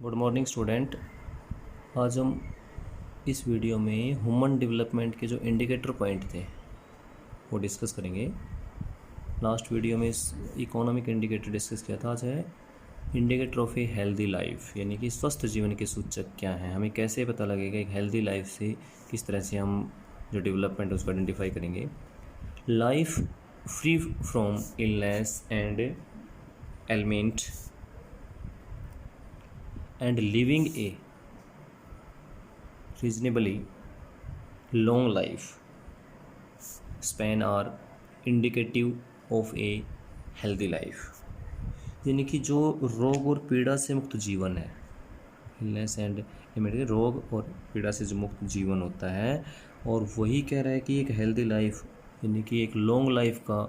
Good morning student. आज हम इस वीडियो में ह्यूमन डेवलपमेंट के जो इंडिकेटर पॉइंट थे वो डिस्कस करेंगे। लास्ट वीडियो में इकोनॉमिक इंडिकेटर डिस्कस किया था। आज है indicator of a healthy life, यानी कि स्वस्थ जीवन के सूचक क्या हैं, हमें कैसे पता लगेगा एक हेल्दी लाइफ से किस तरह से हम जो डेवलपमेंट है उसको आइडेंटिफाई करेंगे। Life free from illness and element and living a reasonably long life span are indicative of a healthy life। यानी कि जो रोग और पीड़ा से मुक्त जीवन है, इलनेस एंड रोग और पीड़ा से जो मुक्त जीवन होता है, और वही कह रहा है कि एक हेल्दी लाइफ यानी कि एक लॉन्ग लाइफ का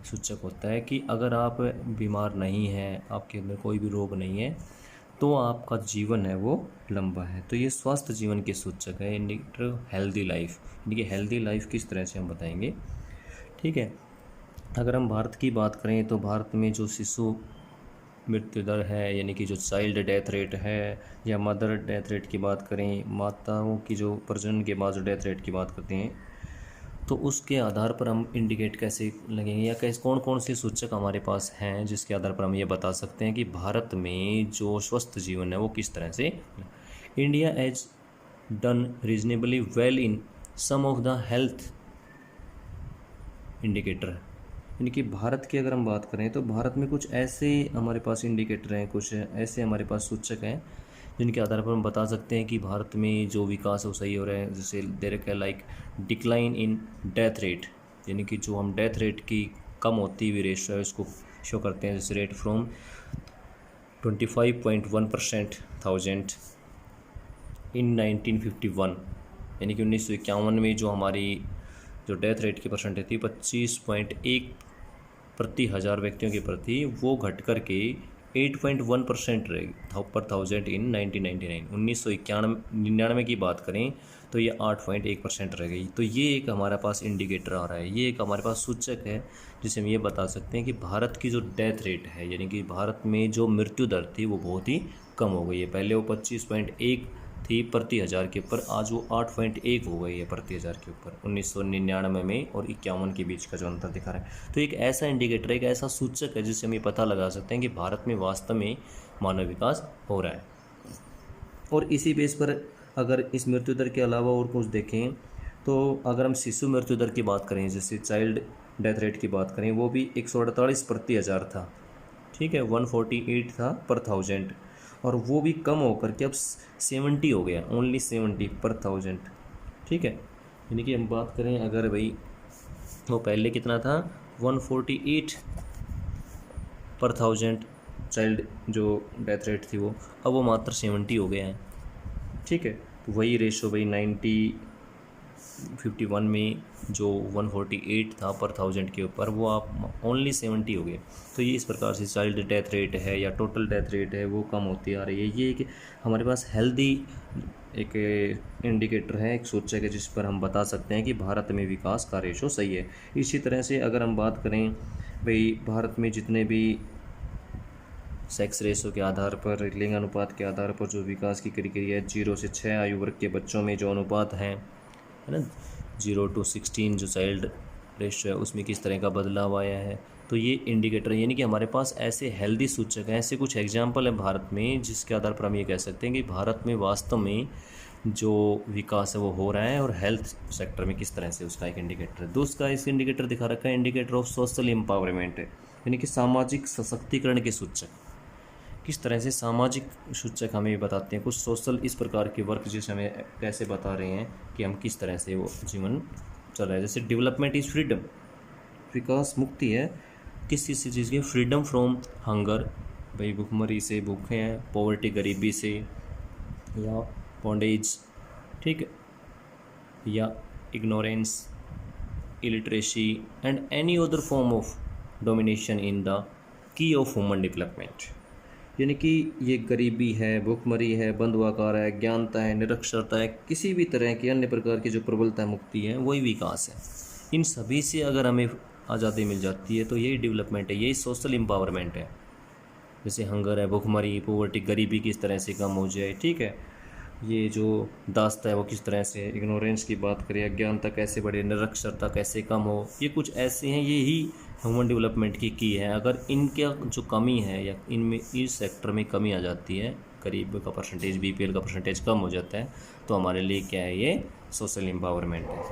सूचक होता है कि अगर आप बीमार नहीं हैं, आपके अंदर कोई भी रोग नहीं है, तो आपका जीवन है वो लंबा है। तो ये स्वस्थ जीवन के सूचक है, इंडिकेटर हेल्दी लाइफ। यानी कि हेल्दी लाइफ किस तरह से हम बताएंगे, ठीक है। अगर हम भारत की बात करें तो भारत में जो शिशु मृत्यु दर है, यानी कि जो चाइल्ड डेथ रेट है, या मदर डेथ रेट की बात करें, माताओं की जो प्रजनन के बाद जो डेथ रेट की बात करते हैं, तो उसके आधार पर हम इंडिकेट कैसे लगेंगे या कैसे कौन कौन से सूचक हमारे पास हैं जिसके आधार पर हम ये बता सकते हैं कि भारत में जो स्वस्थ जीवन है वो किस तरह से। India has done reasonably well in some of the health indicator, यानी कि भारत की अगर हम बात करें तो भारत में कुछ ऐसे हमारे पास इंडिकेटर हैं, कुछ ऐसे हमारे पास सूचक हैं जिनके आधार पर हम बता सकते हैं कि भारत में जो विकास है वो सही हो रहा है। जैसे दे रखा है like decline in death rate, यानी कि जो हम डेथ रेट की कम होती हुई रेशो है उसको शो करते हैं। जैसे रेट फ्रॉम 25.1% थाउजेंड इन 1951, यानी कि 1951 में जो हमारी जो डेथ रेट की परसेंटेज थी 25.1 प्रति हज़ार व्यक्तियों के प्रति, वो घट करके 8.1% रहेगी पर थाउजेंड इन 1999। 1991 की बात करें तो ये 8.1% रह गई। तो ये एक हमारे पास इंडिकेटर आ रहा है, ये एक हमारे पास सूचक है जिसे हम ये बता सकते हैं कि भारत की जो डेथ रेट है, यानी कि भारत में जो मृत्यु दर थी वो बहुत ही कम हो गई है। पहले वो 25.1 थी प्रति हज़ार के ऊपर, आज वो 8.1 हो गई है प्रति हज़ार के ऊपर 1999 में और 51 के बीच का जो अंतर दिखा रहा है। तो एक ऐसा इंडिकेटर, एक ऐसा सूचक है जिससे हम ये पता लगा सकते हैं कि भारत में वास्तव में मानव विकास हो रहा है। और इसी बेस पर अगर इस मृत्यु दर के अलावा और कुछ देखें तो अगर हम शिशु मृत्यु दर की बात करें, जैसे चाइल्ड डेथ रेट की बात करें, वो भी 148 प्रति हज़ार था, ठीक है, 148 था पर थाउजेंड, और वो भी कम होकर के अब 70 हो गया, ओनली 70 पर थाउजेंड, ठीक है। यानी कि हम बात करें अगर भाई वो पहले कितना था 148 पर थाउजेंड चाइल्ड जो डेथ रेट थी वो, अब वो मात्र 70 हो गया है, ठीक है। तो वही रेशो भाई 1951 में जो 148 था पर थाउजेंड के ऊपर, वो आप ओनली 70 हो गए। तो ये इस प्रकार से चाइल्ड डेथ रेट है या टोटल डेथ रेट है वो कम होती आ रही है। ये एक हमारे पास हेल्दी एक इंडिकेटर है, एक सूचक है जिस पर हम बता सकते हैं कि भारत में विकास का रेशो सही है। इसी तरह से अगर हम बात करें भाई भारत में जितने भी सेक्स रेशो के आधार पर, लिंग अनुपात के आधार पर जो विकास की प्रक्रिया है, 0 से 6 आयु वर्ग के बच्चों में जो अनुपात है ना, 0 to 16 जो चाइल्ड रेशो है उसमें किस तरह का बदलाव आया है। तो ये इंडिकेटर, यानी कि हमारे पास ऐसे हेल्दी सूचक हैं, ऐसे कुछ एग्जाम्पल हैं भारत में जिसके आधार पर हम ये कह सकते हैं कि भारत में वास्तव में जो विकास है वो हो रहा है, और हेल्थ सेक्टर में किस तरह से उसका एक इंडिकेटर है। दूसरा इस इंडिकेटर दिखा रखा है इंडिकेटर ऑफ सोशल एम्पावरमेंट है, यानी कि सामाजिक सशक्तिकरण के सूचक। किस तरह से सामाजिक सूचक हमें बताते हैं कुछ सोशल इस प्रकार के वर्क जिसे हमें कैसे बता रहे हैं कि हम किस तरह से वो जीवन चल रहा है। जैसे डेवलपमेंट इज़ फ्रीडम, विकास मुक्ति है किस चीज़ की, फ्रीडम फ्रॉम हंगर, भाई भूखमरी से, भूखे हैं, पॉवर्टी गरीबी से, या बॉन्डेज, ठीक है, या ignorance, illiteracy and any other form of domination in the key of human development. यानी कि ये गरीबी है, भूखमरी है, बंधुआकार है, ज्ञानता है, निरक्षरता है, किसी भी तरह की अन्य प्रकार की जो प्रबलता मुक्ति है वही विकास है। इन सभी से अगर हमें आज़ादी मिल जाती है तो यही डेवलपमेंट है, यही सोशल एम्पावरमेंट है। जैसे हंगर है, भुखमरी, पोवर्टी, गरीबी किस तरह से कम हो जाए, ठीक है। ये जो दास्ता है वो किस तरह से, इग्नोरेंस की बात करें, अज्ञानता कैसे बढ़े, निरक्षरता कैसे कम हो, ये कुछ ऐसे हैं, ये ही ह्यूमन डेवलपमेंट की है। अगर इनका जो कमी है या इनमें इस सेक्टर में कमी आ जाती है, गरीब का परसेंटेज, बीपीएल का परसेंटेज कम हो जाता है, तो हमारे लिए क्या है, ये सोशल एम्पावरमेंट है।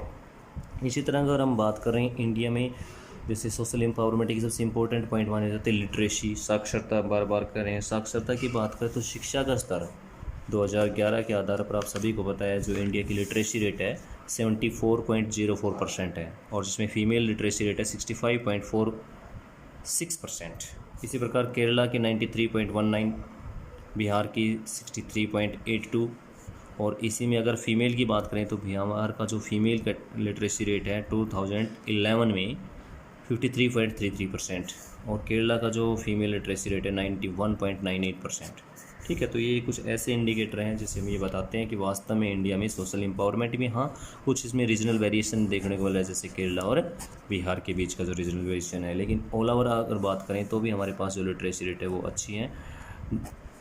इसी तरह अगर हम बात करें इंडिया में, जैसे सोशल एम्पावरमेंट की सबसे इंपॉर्टेंट पॉइंट माने जाते हैं लिटरेसी, साक्षरता। बार बार करें साक्षरता की बात करें तो शिक्षा का स्तर 2011 के आधार पर आप सभी को पता है जो इंडिया की लिटरेसी रेट है 74.04% है, और जिसमें फीमेल लिटरेसी रेट है 65.46%। इसी प्रकार केरला की 93.19, बिहार की 63.82, और इसी में अगर फीमेल की बात करें तो बिहार का जो फीमेल का लिटरेसी रेट है 2011 में 53.33%, और केरला का जो फीमेल लिटरेसी रेट है 91.98%। ठीक है, तो ये कुछ ऐसे इंडिकेटर हैं जिससे हम ये बताते हैं कि वास्तव में इंडिया में सोशल एम्पावरमेंट में, हाँ कुछ इसमें रीजनल वेरिएशन देखने को मिला है, जैसे केरला और बिहार के बीच का जो रीजनल वेरिएशन है, लेकिन ऑल ओवर अगर बात करें तो भी हमारे पास जो लिटरेसी रेट है वो अच्छी है,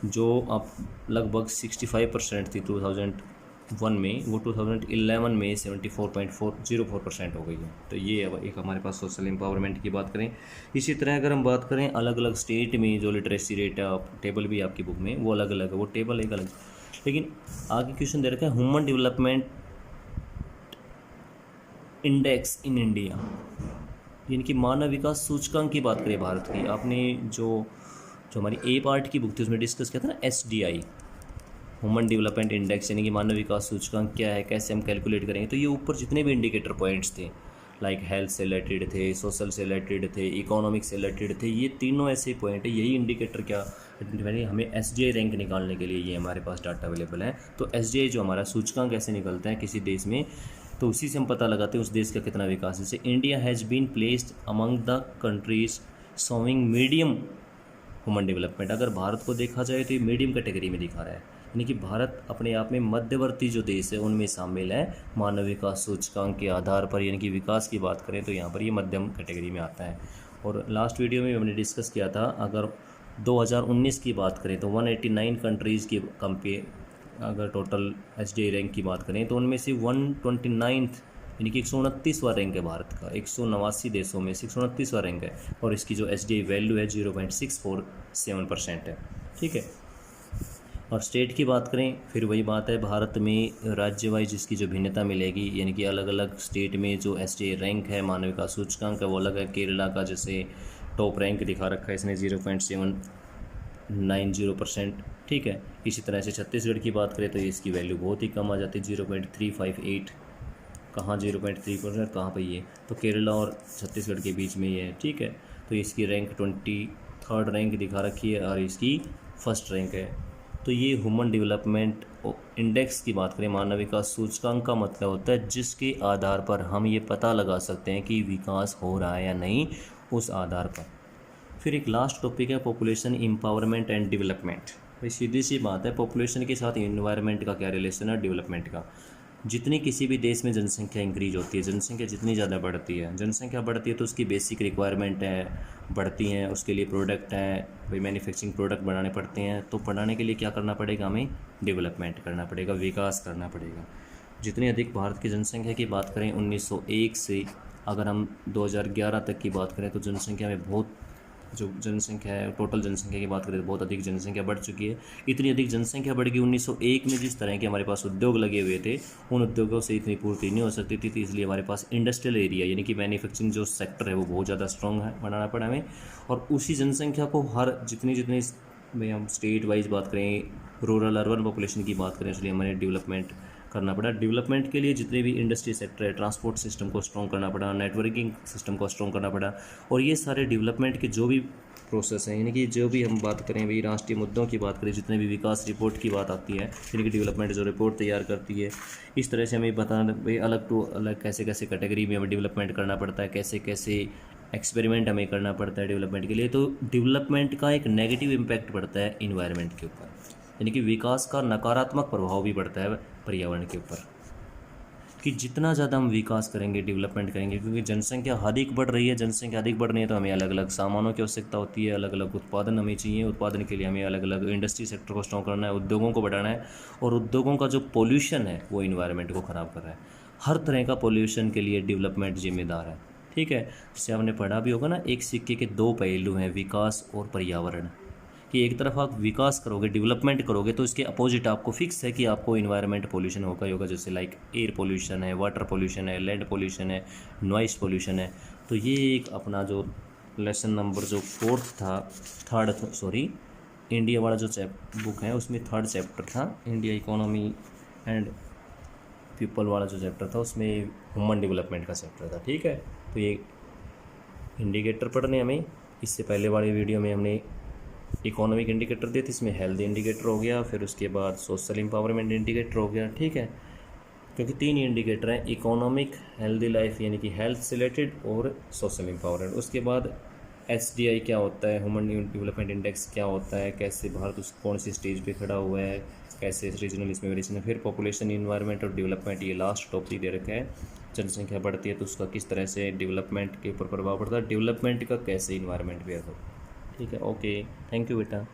जो आप लगभग 65% थी 2001 में, वो 2011 में 74.04% हो गई है। तो ये एक हमारे पास सोशल एम्पावरमेंट की बात करें। इसी तरह अगर हम बात करें अलग अलग स्टेट में जो लिटरेसी रेट है, आप टेबल भी आपकी बुक में वो अलग अलग है, वो टेबल एक अलग, लेकिन आगे क्वेश्चन दे रखा है human development index in India, यानी कि मानव विकास सूचकांक की बात करें भारत की। आपने जो हमारी ए पार्ट की बुक थी उसमें डिस्कस किया था ना, SDI, ह्यूमन डेवलपमेंट इंडेक्स, यानी कि मानव विकास सूचकांक क्या है, कैसे हम कैलकुलेट करेंगे। तो ये ऊपर जितने भी इंडिकेटर पॉइंट्स थे, लाइक हेल्थ से रिलेटेड थे, सोशल से रिलेटेड थे, इकोनॉमिक से रिलेटेड थे, ये तीनों ऐसे पॉइंट है। यही इंडिकेटर क्या हमें SDI रैंक निकालने के लिए ये हमारे पास डाटा अवेलेबल है। तो SDI जो हमारा सूचकांक कैसे निकलता है किसी देश में, तो उसी से हम पता लगाते हैं उस देश का कितना विकास है। जैसे India has been placed among the countries showing medium human development. अगर भारत को देखा जाए तो ये मीडियम कैटेगरी में दिखा रहा है, यानी कि भारत अपने आप में मध्यवर्ती जो देश है उनमें शामिल है मानव विकास सूचकांक के आधार पर, यानी कि विकास की बात करें तो यहाँ पर ये मध्यम कैटेगरी में आता है। और लास्ट वीडियो में हमने डिस्कस किया था, अगर 2019 की बात करें तो 189 कंट्रीज़ की अगर टोटल SDI रैंक की बात करें तो उनमें से 129th यानी कि 129वां रैंक है भारत का, 189 देशों में से 129वां रैंक है, और इसकी जो SDI वैल्यू है 0.647% है। ठीक है, और स्टेट की बात करें फिर वही बात है, भारत में राज्य वाइज इसकी जो भिन्नता मिलेगी, यानी कि अलग अलग स्टेट में जो SDI रैंक है मानव का सूचकांक है वो अलग है। केरला का जैसे टॉप रैंक दिखा रखा है इसने 0.790%। ठीक है, इसी तरह से छत्तीसगढ़ की बात करें तो इसकी वैल्यू बहुत ही कम आ जाती है 0.358, कहाँ 0.3%, कहाँ पर ये, तो केरला और छत्तीसगढ़ के बीच में ये है। ठीक है, तो इसकी रैंक 23rd रैंक दिखा रखी है और इसकी फर्स्ट रैंक है। तो ये ह्यूमन डेवलपमेंट इंडेक्स की बात करें, मानव विकास सूचकांक का मतलब होता है जिसके आधार पर हम ये पता लगा सकते हैं कि विकास हो रहा है या नहीं, उस आधार पर। फिर एक लास्ट टॉपिक है पॉपुलेशन एम्पावरमेंट एंड डेवलपमेंट। भाई सीधी सी बात है, पॉपुलेशन के साथ इन्वायरमेंट का क्या रिलेशन है, डेवलपमेंट का। जितनी किसी भी देश में जनसंख्या इंक्रीज होती है, जनसंख्या जितनी ज़्यादा बढ़ती है, जनसंख्या बढ़ती है तो उसकी बेसिक रिक्वायरमेंट है बढ़ती हैं, उसके लिए प्रोडक्ट हैं, भाई मैन्युफैक्चरिंग प्रोडक्ट बनाने पड़ते हैं, तो बनाने के लिए क्या करना पड़ेगा, हमें डेवलपमेंट करना पड़ेगा, विकास करना पड़ेगा। जितनी अधिक भारत की जनसंख्या की बात करें 1901 से अगर हम 2011 तक की बात करें तो जनसंख्या में बहुत, जो जनसंख्या है टोटल जनसंख्या की बात करें तो बहुत अधिक जनसंख्या बढ़ चुकी है। इतनी अधिक जनसंख्या बढ़ गई 1901 में, जिस तरह के हमारे पास उद्योग लगे हुए थे उन उद्योगों से इतनी पूर्ति नहीं हो सकती थी, तो इसलिए हमारे पास इंडस्ट्रियल एरिया यानी कि मैन्युफैक्चरिंग जो सेक्टर है वो बहुत ज़्यादा स्ट्रॉन्ग है, बनाना पड़ा हमें। और उसी जनसंख्या को हर जितनी में हम स्टेट वाइज बात करें, रूरल अर्बन पॉपुलेशन की बात करें, इसलिए हमें डेवलपमेंट करना पड़ा। डेवलपमेंट के लिए जितने भी इंडस्ट्री सेक्टर है, ट्रांसपोर्ट सिस्टम को स्ट्रॉन्ग करना पड़ा, नेटवर्किंग सिस्टम को स्ट्रॉन्ग करना पड़ा। और ये सारे डेवलपमेंट के जो भी प्रोसेस हैं, यानी कि जो भी हम बात करें भाई राष्ट्रीय मुद्दों की बात करें, जितने भी विकास रिपोर्ट की बात आती है, यानी कि डेवलपमेंट जो रिपोर्ट तैयार करती है, इस तरह से हमें बताना भाई अलग टू अलग कैसे कैसे कैटेगरी में हमें डेवलपमेंट करना पड़ता है, कैसे कैसे एक्सपेरिमेंट हमें करना पड़ता है डेवलपमेंट के लिए। तो डेवलपमेंट का एक नेगेटिव इम्पैक्ट पड़ता है इन्वायरमेंट के ऊपर, यानी कि विकास का नकारात्मक प्रभाव भी पड़ता है पर्यावरण के ऊपर। कि जितना ज़्यादा हम विकास करेंगे, डेवलपमेंट करेंगे, क्योंकि जनसंख्या अधिक बढ़ रही है, जनसंख्या अधिक बढ़ रही है तो हमें अलग अलग सामानों की आवश्यकता होती है, अलग अलग उत्पादन हमें चाहिए, उत्पादन के लिए हमें अलग अलग इंडस्ट्री सेक्टर को स्ट्रॉन्ग करना है, उद्योगों को बढ़ाना है, और उद्योगों का जो पोल्यूशन है वो इन्वायरमेंट को ख़राब कर रहा है। हर तरह का पोल्यूशन के लिए डेवलपमेंट जिम्मेदार है। ठीक है, जैसे आपने पढ़ा भी होगा ना, एक सिक्के के दो पहलू हैं, विकास और पर्यावरण, कि एक तरफ आप विकास करोगे, डेवलपमेंट करोगे, तो इसके अपोजिट आपको फिक्स है कि आपको इन्वायरमेंट पोल्यूशन होगा ही होगा, जैसे लाइक एयर पोल्यूशन है, वाटर पोल्यूशन है, लैंड पोल्यूशन है, नॉइस पोल्यूशन है। तो ये एक अपना जो लेसन नंबर जो इंडिया वाला जो बुक है उसमें 3rd चैप्टर था, इंडिया इकोनॉमी एंड पीपल वाला जो चैप्टर था उसमें ह्यूमन डेवलपमेंट का चैप्टर था। ठीक है, तो ये इंडिकेटर पढ़ने हमें, इससे पहले वाली वीडियो में हमने इकोनॉमिक इंडिकेटर दिए थे, इसमें हेल्थ इंडिकेटर हो गया, फिर उसके बाद सोशल एम्पावरमेंट इंडिकेटर हो गया। ठीक है, क्योंकि 3 इंडिकेटर हैं, इकोनॉमिक, हेल्दी लाइफ यानी कि हेल्थ से रिलेटेड, और सोशल एम्पावरमेंट। उसके बाद SDI क्या होता है, ह्यूमन डेवलपमेंट इंडेक्स क्या होता है, कैसे भारत उस कौन सी स्टेज पे खड़ा हुआ है, कैसे रीजनल इसमें वेरिएशन है, फिर पॉपुलेशन, इन्वायरमेंट और डेवलपमेंट, ये लास्ट टॉपिक दे रखा है। जनसंख्या बढ़ती है तो उसका किस तरह से डेवलपमेंट के ऊपर प्रभाव पड़ता है, डेवलपमेंट का कैसे इन्वायरमेंट पे असर। ठीक है, ओके, थैंक यू बेटा।